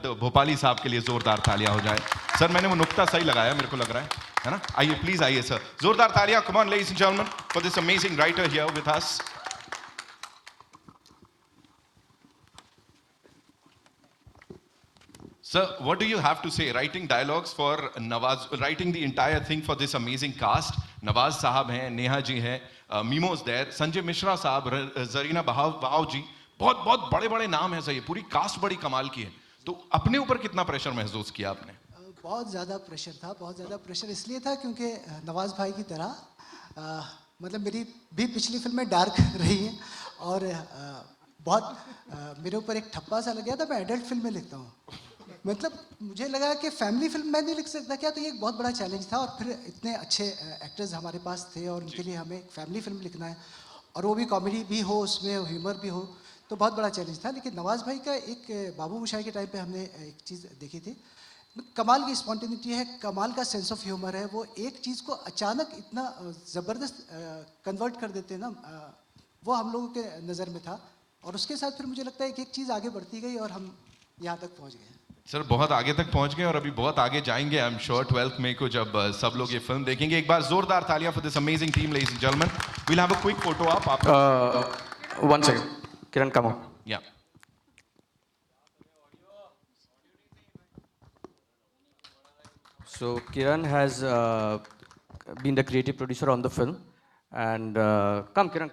तो भोपाली साहब के लिए जोरदार तालियां हो जाए। सर मैंने वो नुक्ता सही लगाया मेरे को लग रहा है ना? आइए प्लीज आइए सर, जोरदार तालियां। Come on ladies and gentleman for this amazing writer here with us. Sir, what do you have to say? Writing dialogues for Nawaz, writing the entire thing for this amazing cast. Nawaz साहब हैं, नेहा जी हैं, मीमोज there, Sanjay Mishra साहब, जरीना बहाव जी, बहुत बहुत बड़े बड़े नाम हैं सर। ये पूरी कास्ट बड़ी कमाल की है। तो अपने ऊपर कितना प्रेशर महसूस किया आपने? बहुत ज़्यादा प्रेशर था, बहुत ज़्यादा प्रेशर इसलिए था क्योंकि नवाज़ भाई की तरह मतलब मेरी भी पिछली फिल्में डार्क रही हैं और बहुत मेरे ऊपर एक ठप्पा सा लग गया था। मैं एडल्ट फिल्में लिखता हूँ, मतलब मुझे लगा कि फैमिली फिल्म मैं नहीं लिख सकता क्या, तो ये एक बहुत बड़ा चैलेंज था। और फिर इतने अच्छे एक्टर्स हमारे पास थे और उनके लिए हमें एक फैमिली फिल्म लिखना है और वो भी कॉमेडी भी हो, उसमें ह्यूमर भी हो, तो बहुत बड़ा चैलेंज था। लेकिन नवाज़ भाई का एक बाबू मोशाई के टाइम पे हमने एक चीज़ देखी थी, कमाल की स्पॉन्टेनिटी है, कमाल का सेंस ऑफ ह्यूमर है। वो एक चीज़ को अचानक इतना ज़बरदस्त कन्वर्ट कर देते हैं ना, वो हम लोगों के नज़र में था। और उसके साथ फिर मुझे लगता है एक एक चीज़ आगे बढ़ती गई और हम यहाँ तक पहुँच गए। सर बहुत आगे तक पहुंच गए और अभी बहुत आगे जाएंगे। आई एम श्योर 12th मई को जब सब लोग ये फिल्म देखेंगे। एक बार जोरदार तालियां for this amazing team ladies and gentlemen. We will have a quick photo आप 1 second. Kiran, come on. या So Kiran has been the creative producer on the film, and come Kiran.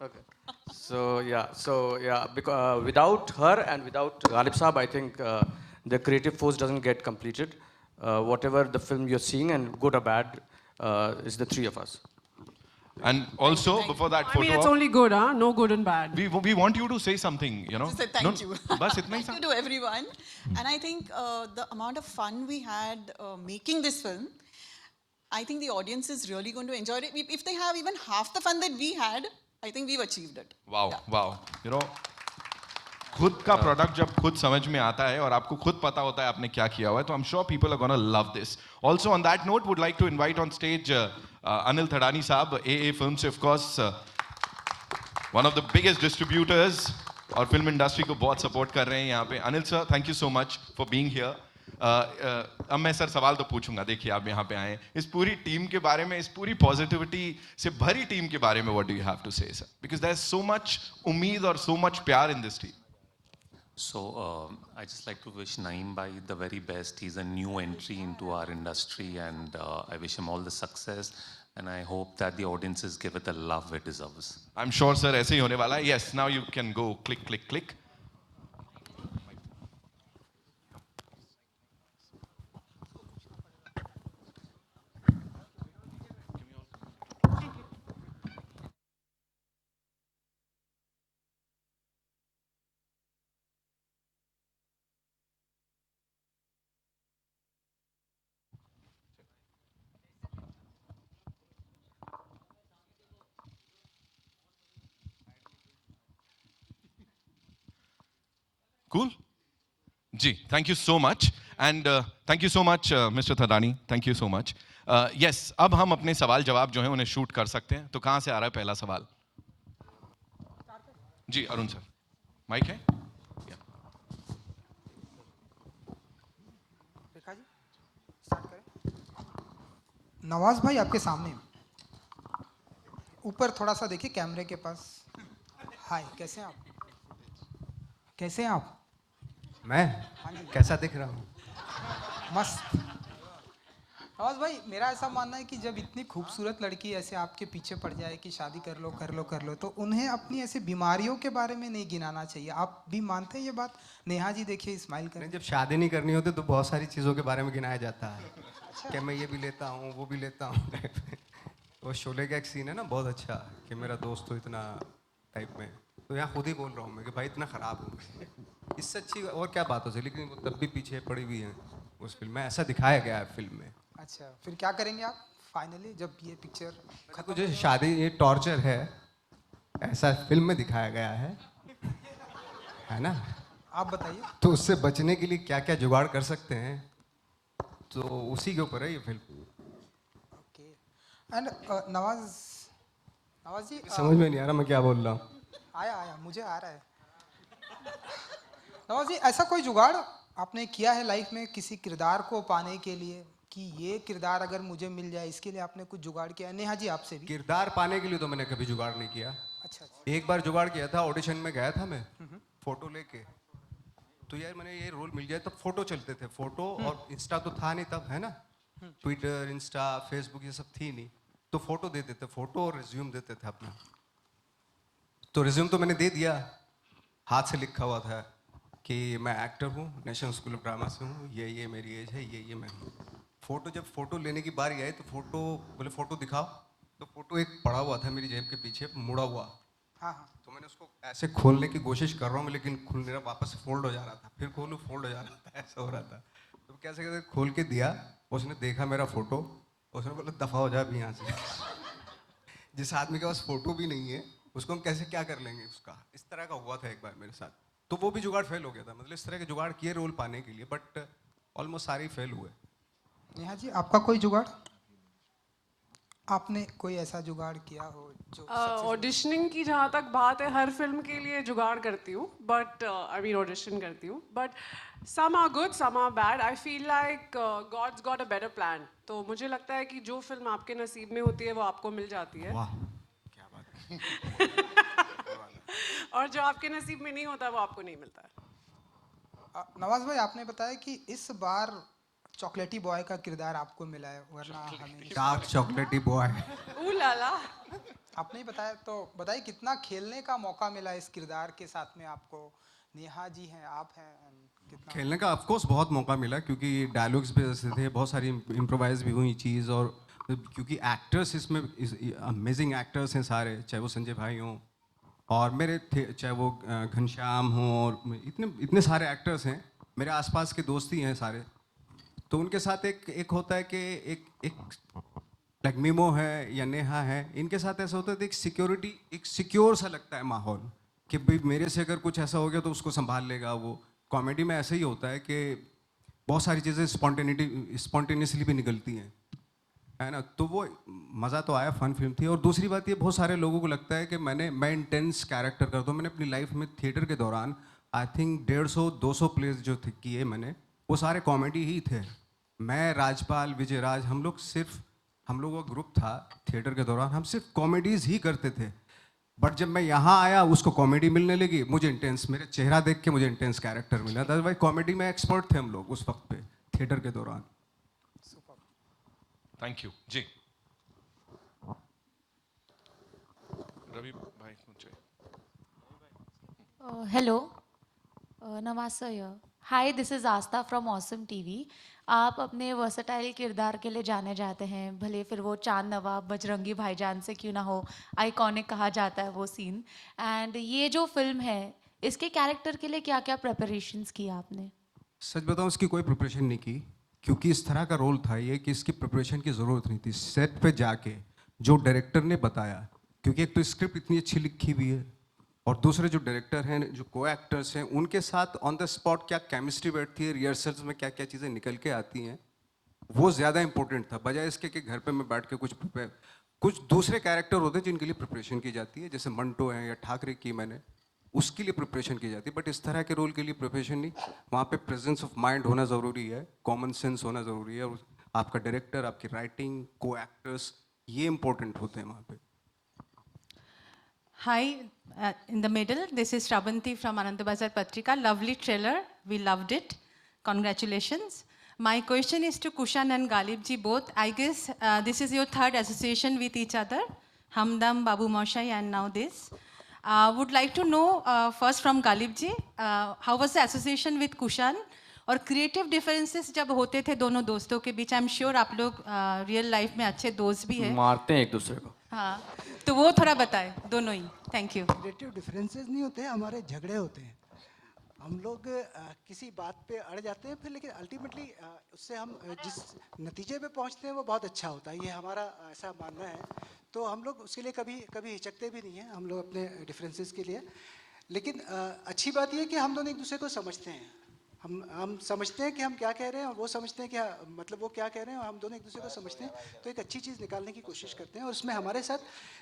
Okay. So yeah, because without her and without Ghalib Saab, I think the creative force doesn't get completed. Whatever the film you're seeing, and good or bad, is the three of us. And also before that I photo mean, it's only good, huh? No good and bad. we want you to say something, you know. Just say thank you. बस इतना ही Thank you to everyone. And I think the amount of fun we had making this film, I think the audience is really going to enjoy it. If they have even half the fun that we had, I think we've achieved it. Wow you know, खुद का product जब खुद समझ में आता है और आपको खुद पता होता है आपने क्या किया हुआ है, तो I am sure people are gonna love this. Also on that note would like to invite on stage Anil Thadani साहब, ए फिल्म से of course one of the biggest distributors और फिल्म इंडस्ट्री को बहुत सपोर्ट कर रहे हैं यहाँ पे। Anil sir, thank you so much for being here. अब मैं सर सवाल तो पूछूंगा। देखिए आप यहाँ पे आए, इस पूरी टीम के बारे में, इस पूरी पॉजिटिविटी से भरी टीम के बारे में what do you have to say sir? Because there is so much उम्मीद और सो मच प्यार in this team. So I just like to wish Naeem bhai the very best. He's a new entry into our industry, and I wish him all the success. And I hope that the audiences give it the love it deserves. I'm sure sir ऐसे ही होने वाला है। Yes, now you can go click click click. Cool? Ji, thank you so much and thank you so much Mr. Thadani, thank you so much. Yes, अब हम अपने सवाल जवाब जो हैं उन्हें शूट कर सकते हैं। तो कहाँ से आ रहा है पहला सवाल? जी अरुण सर, माइक है? नवाज भाई आपके सामने, ऊपर थोड़ा सा देखिए कैमरे के पास। हाय, कैसे हैं आप? कैसे हैं आप? मैं कैसा दिख रहा हूँ? मस्त। नवाज भाई, मेरा ऐसा मानना है कि जब इतनी खूबसूरत लड़की ऐसे आपके पीछे पड़ जाए कि शादी कर लो कर लो कर लो, तो उन्हें अपनी ऐसे बीमारियों के बारे में नहीं गिनाना चाहिए। आप भी मानते हैं ये बात? नेहा जी देखिए स्माइल कर। जब शादी नहीं करनी होती तो बहुत सारी चीज़ों के बारे में गिनाया जाता है। अच्छा। कि मैं ये भी लेता हूँ, वो भी लेता हूँ। वो शोले का एक सीन है ना बहुत अच्छा, कि मेरा दोस्त तो इतना टाइप में, तो यहाँ खुद ही बोल रहा हूँ मैं कि भाई इतना ख़राब हूँ। इससे अच्छी और क्या बात हो सकती, लेकिन वो तब भी पीछे पड़ी हुई है उस फिल्म में, ऐसा दिखाया गया है फिल्म में। अच्छा, फिर क्या करेंगे आप फाइनली जब ये पिक्चर खत्म? जो शादी ये टॉर्चर है, ऐसा फिल्म में दिखाया गया है ना? आप बताइए। तो उससे बचने के लिए क्या क्या जुगाड़ कर सकते हैं, तो उसी के ऊपर है ये फिल्म। ओके। एंड नवाज जी, समझ में नहीं आ रहा मैं क्या बोल रहा हूँ। आया मुझे आ रहा है। नवाज जी, ऐसा कोई जुगाड़ आपने किया है लाइफ में किसी किरदार को पाने के लिए कि ये किरदार अगर मुझे मिल जाए, इसके लिए आपने कुछ जुगाड़ किया है? नेहा जी, आपसे भी। किरदार पाने के लिए तो मैंने कभी जुगाड़ नहीं किया। अच्छा अच्छा। एक बार जुगाड़ किया था, ऑडिशन में गया था मैं फोटो लेके, तो यार मैंने ये रोल मिल जाए, तब फोटो चलते थे, फोटो, और इंस्टा तो था नहीं तब, है ना, ट्विटर, इंस्टा, फेसबुक ये सब थी नहीं, तो फोटो देते थे, फोटो और रिज्यूम देते थे अपना। तो रिज्यूम तो मैंने दे दिया, हाथ से लिखा हुआ था कि मैं एक्टर हूँ, नेशनल स्कूल ऑफ ड्रामा से हूँ, ये मेरी एज है, ये मैं हूँ। फोटो, जब फोटो लेने की बारी आई तो फोटो बोले फोटो दिखाओ, तो फोटो एक पड़ा हुआ था मेरी जेब के पीछे, मुड़ा हुआ। हाँ हाँ। तो मैंने उसको ऐसे खोलने की कोशिश कर रहा हूँ, लेकिन खुल नहीं रहा, वापस फोल्ड हो जा रहा था, फिर खोलूँ फोल्ड हो जा रहा था, ऐसा हो रहा था। तो कैसे कैसे खोल के दिया, उसने देखा मेरा फोटो, उसने बोला दफा हो जा अभी यहाँ से। जिस आदमी के पास फोटो भी नहीं है उसको हम कैसे क्या कर लेंगे उसका, इस तरह का हुआ था एक बार मेरे साथ। तो वो भी जुगाड़ फेल हो गया था, मतलब इस तरह के जुगाड़ किए रोल पाने के लिए, बट ऑलमोस्ट सारे फेल हुए। नेहा जी, आपका कोई जुगाड़? आपने कोई ऐसा जुगाड़ किया हो जो ऑडिशनिंग की जहाँ तक बात है, हर फिल्म के लिए जुगाड़ करती हूँ, बट आई मीन ऑडिशन करती हूँ, but some are good, some are bad. I feel like God's got a better plan. तो मुझे लगता है कि जो फिल्म आपके नसीब में होती है वो आपको मिल जाती है, वाह क्या बात है। और जो आपके नसीब में नहीं होता वो आपको नहीं मिलता है। नवाज भाई, आपने बताया कि इस बार चॉकलेटी बॉय का किरदार आपको मिला है, वरना हमें डार्क चॉकलेटी बॉय। ऊ लाला। आपने ही बताया, तो बताइए कितना खेलने का मौका मिला इस किरदार के साथ में आपको? नेहा जी हैं, आप हैं, and कितना खेलने का ऑफ कोर्स बहुत मौका मिला, क्योंकि डायलॉग्स भी ऐसे थे, बहुत सारी इम्प्रोवाइज भी हुई चीज़, और क्योंकि एक्टर्स इसमें अमेजिंग एक्टर्स हैं सारे, चाहे वो संजय भाई हों और मेरे थे, चाहे वो घनश्याम हों, और इतने इतने सारे एक्टर्स हैं, मेरे आसपास के दोस्त ही हैं सारे। तो उनके साथ एक होता है कि एक लाइक मीमो है या नेहा है, इनके साथ ऐसा होता है, एक सिक्योरिटी, एक सिक्योर सा लगता है माहौल कि भाई मेरे से अगर कुछ ऐसा हो गया तो उसको संभाल लेगा वो। कॉमेडी में ऐसा ही होता है कि बहुत सारी चीज़ें स्पॉन्टेनियसली भी निकलती हैं, है ना, तो वो मज़ा तो आया, फन फिल्म थी। और दूसरी बात ये, बहुत सारे लोगों को लगता है कि मैं इंटेंस कैरेक्टर करता हूँ। मैंने अपनी लाइफ में थिएटर के दौरान आई थिंक 150-200 प्लेस जो थे किए मैंने, वो सारे कॉमेडी ही थे। मैं, राजपाल, विजय राज, हम लोगों का ग्रुप था थिएटर के दौरान, हम सिर्फ कॉमेडीज ही करते थे। बट जब मैं यहाँ आया उसको कॉमेडी मिलने लगी, मुझे इंटेंस, मेरे चेहरा देख के मुझे इंटेंस कैरेक्टर मिला था। भाई कॉमेडी में एक्सपर्ट थे हम लोग उस वक्त पे थिएटर के दौरान। थैंक यू जी। रवि भाई मुझे hello, Nawaz sir. Hi, this is Aastha from awesome TV. आप अपने वर्सटाइल किरदार के लिए जाने जाते हैं, भले फिर वो चांद नवाब, बजरंगी भाईजान से क्यों ना हो, आइकॉनिक कहा जाता है वो सीन। एंड ये जो फिल्म है, इसके कैरेक्टर के लिए क्या क्या प्रिपरेशंस की आपने? सच बताऊं, इसकी कोई प्रिपरेशन नहीं की, क्योंकि इस तरह का रोल था ये कि इसकी प्रिपरेशन की ज़रूरत नहीं थी। सेट पे जाके जो डायरेक्टर ने बताया, क्योंकि एक तो स्क्रिप्ट इतनी अच्छी लिखी हुई है, और दूसरे जो डायरेक्टर हैं, जो को एक्टर्स हैं, उनके साथ ऑन द स्पॉट क्या केमिस्ट्री बैठती है, रिहर्सल्स में क्या क्या चीज़ें निकल के आती हैं, वो ज़्यादा इंपॉर्टेंट था, बजाय इसके कि घर पे मैं बैठ के कुछ दूसरे कैरेक्टर होते हैं जिनके लिए प्रिपरेशन की जाती है, जैसे मंटो है या ठाकरे की मैंने, उसके लिए प्रिपरेशन की जाती है। बट इस तरह के रोल के लिए प्रिपरेशन नहीं, वहाँ पे प्रेजेंस ऑफ माइंड होना ज़रूरी है, कॉमन सेंस होना ज़रूरी है, और आपका डायरेक्टर, आपकी राइटिंग, को एक्टर्स, ये इंपॉर्टेंट होते हैं वहाँ पे। Hi, in the middle, this is Shravanti from Anandabazar Patrika. Lovely trailer, we loved it. Congratulations. My question is to Kushan and Galib ji both. I guess this is your third association with each other, Hamdam, Babu Moshai, and now this. Would like to know first from Galib ji, how was the association with Kushan? और creative differences जब होते थे दोनों दोस्तों के बीच, आई am sure आप लोग real life में अच्छे दोस्त भी हैं, मारते हैं एक दूसरे को। हाँ, तो वो थोड़ा बताएं दोनों ही। Thank you. क्रिएटिव डिफरेंसेस नहीं होते, हमारे झगड़े होते हैं। हम लोग किसी बात पे अड़ जाते हैं, फिर लेकिन अल्टीमेटली उससे हम जिस नतीजे पे पहुंचते हैं वो बहुत अच्छा होता है, ये हमारा ऐसा मानना है। तो हम लोग उसके लिए कभी कभी हिचकते भी नहीं हैं हम लोग अपने डिफरेंसेस के लिए। लेकिन अच्छी बात ये है कि हम दोनों एक दूसरे को समझते हैं। हम समझते हैं कि हम क्या कह रहे हैं, और वो समझते हैं कि मतलब वो क्या कह रहे हैं, और हम दोनों एक दूसरे को समझते हैं, तो एक अच्छी चीज़ निकालने की कोशिश करते हैं। और उसमें हमारे साथ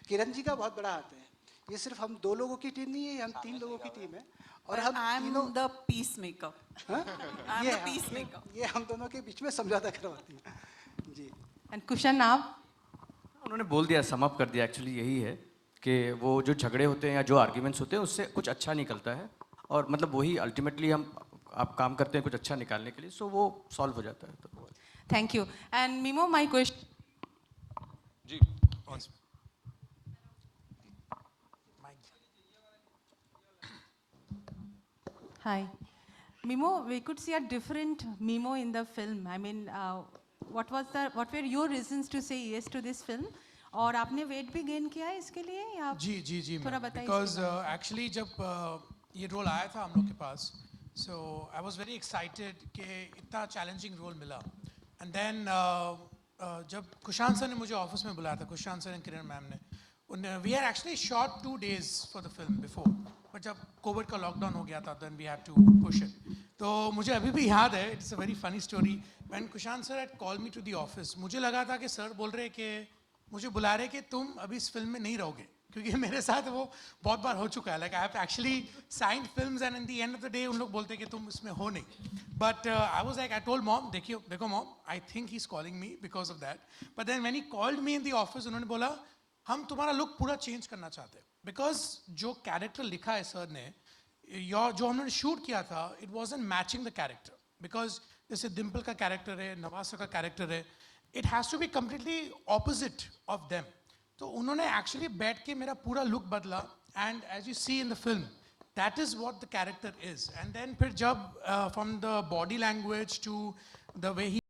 किरण जी का बहुत बड़ा हाथ है, ये सिर्फ हम 2 लोगों की टीम नहीं है, ये हम 3 लोगों की टीम है और But हम I'm तीनों the peacemaker. हाँ? I'm ये the peacemaker. ये हम दोनों के बीच में समझौता करवाती है जी। एंड कुशन आप? उन्होंने बोल दिया, सम अप कर दिया, एक्चुअली यही है कि वो जो झगड़े होते हैं या जो आर्ग्यूमेंट्स होते हैं उससे कुछ अच्छा निकलता है, और मतलब वही अल्टीमेटली आप काम करते हैं कुछ अच्छा निकालने के लिए, सो वो सॉल्व हो जाता है। तो thank you. And Mimo, my question, जी hi. Mimo, we could see a different Mimo in the film. I mean, what were your reasons to say yes to this film? और आपने वेट भी गेन किया है इसके लिए या जी थोड़ा बताइए? बिकॉज एक्चुअली जब ये रोल आया था हम लोग के पास, so I was very excited कि इतना चैलेंजिंग रोल मिला। एंड देन जब कुशांत सर ने मुझे ऑफिस में बुलाया था, Kushant sir and Kiran ma'am ने, we are actually shot 2 days for the film before, but जब कोविड का लॉकडाउन हो गया था then we had to push it. तो मुझे अभी भी याद है, it's a very funny story, when Kushant sir had called me to the office, मुझे लगा था कि सर बोल रहे कि मुझे बुला रहे कि तुम अभी इस फिल्म में नहीं रहोगे, क्योंकि मेरे साथ वो बहुत बार हो चुका है। Like I have actually signed films and in the end of the day उन लोग बोलते हैं कि तुम इसमें हो नहीं। But I was like, I told mom, देखो mom, I think he is calling me because of that. But then when he called me in the office, उन्होंने बोला हम तुम्हारा लुक पूरा चेंज करना चाहते हैं, बिकॉज जो कैरेक्टर लिखा है सर ने, जो हमने शूट किया था, it wasn't matching the character, because जैसे डिम्पल का कैरेक्टर है, नवाज का कैरेक्टर है, it has to be completely opposite of them. तो उन्होंने एक्चुअली बैठ के मेरा पूरा लुक बदला, and as you see in the film, that is what the character is. And then फिर जब from the body language to the way he